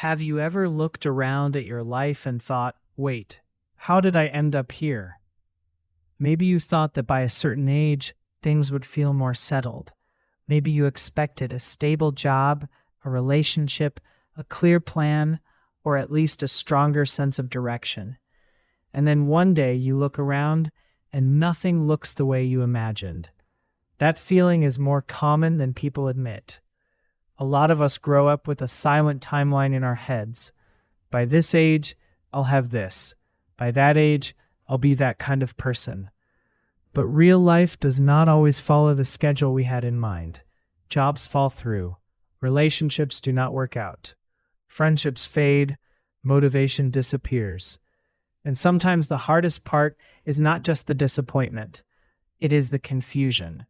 Have you ever looked around at your life and thought, wait, how did I end up here? Maybe you thought that by a certain age, things would feel more settled. Maybe you expected a stable job, a relationship, a clear plan, or at least a stronger sense of direction. And then one day you look around and nothing looks the way you imagined. That feeling is more common than people admit. A lot of us grow up with a silent timeline in our heads. By this age, I'll have this. By that age, I'll be that kind of person. But real life does not always follow the schedule we had in mind. Jobs fall through. Relationships do not work out. Friendships fade. Motivation disappears. And sometimes the hardest part is not just the disappointment. It is the confusion.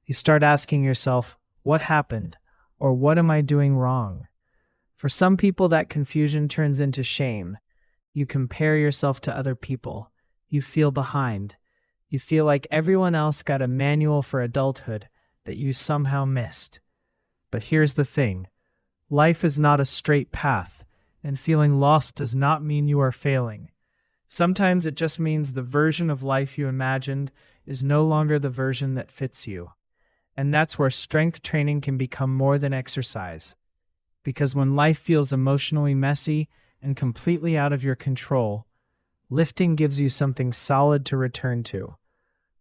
You start asking yourself, what happened? Or what am I doing wrong? For some people, that confusion turns into shame. You compare yourself to other people. You feel behind. You feel like everyone else got a manual for adulthood that you somehow missed. But here's the thing. Life is not a straight path, and feeling lost does not mean you are failing. Sometimes it just means the version of life you imagined is no longer the version that fits you. And that's where strength training can become more than exercise. Because when life feels emotionally messy and completely out of your control, lifting gives you something solid to return to.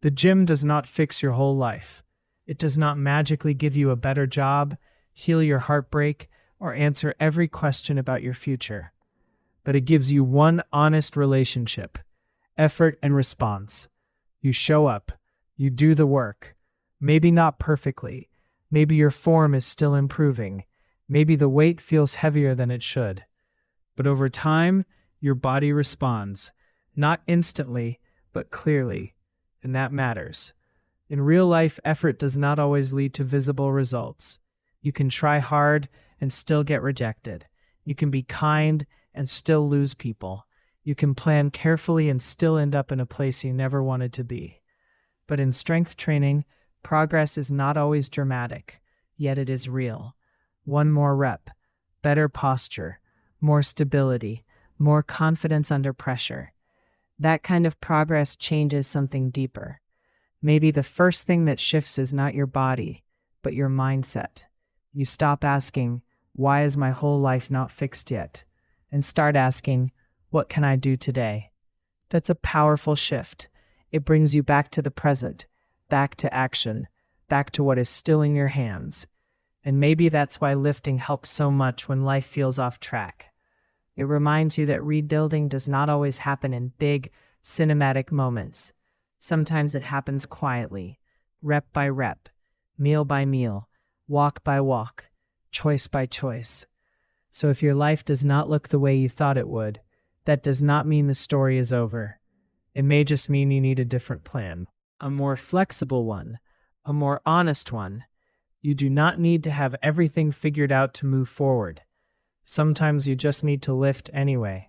The gym does not fix your whole life. It does not magically give you a better job, heal your heartbreak, or answer every question about your future. But it gives you one honest relationship, effort and response. You show up. You do the work. Maybe not perfectly. Maybe your form is still improving. Maybe the weight feels heavier than it should. But over time, your body responds. Not instantly, but clearly. And that matters. In real life, effort does not always lead to visible results. You can try hard and still get rejected. You can be kind and still lose people. You can plan carefully and still end up in a place you never wanted to be. But in strength training, progress is not always dramatic, yet it is real. One more rep, better posture, more stability, more confidence under pressure. That kind of progress changes something deeper. Maybe the first thing that shifts is not your body, but your mindset. You stop asking, why is my whole life not fixed yet? And start asking, what can I do today? That's a powerful shift. It brings you back to the present, back to action, back to what is still in your hands. And maybe that's why lifting helps so much when life feels off track. It reminds you that rebuilding does not always happen in big, cinematic moments. Sometimes it happens quietly, rep by rep, meal by meal, walk by walk, choice by choice. So if your life does not look the way you thought it would, that does not mean the story is over. It may just mean you need a different plan, a more flexible one, a more honest one. You do not need to have everything figured out to move forward. Sometimes you just need to lift anyway.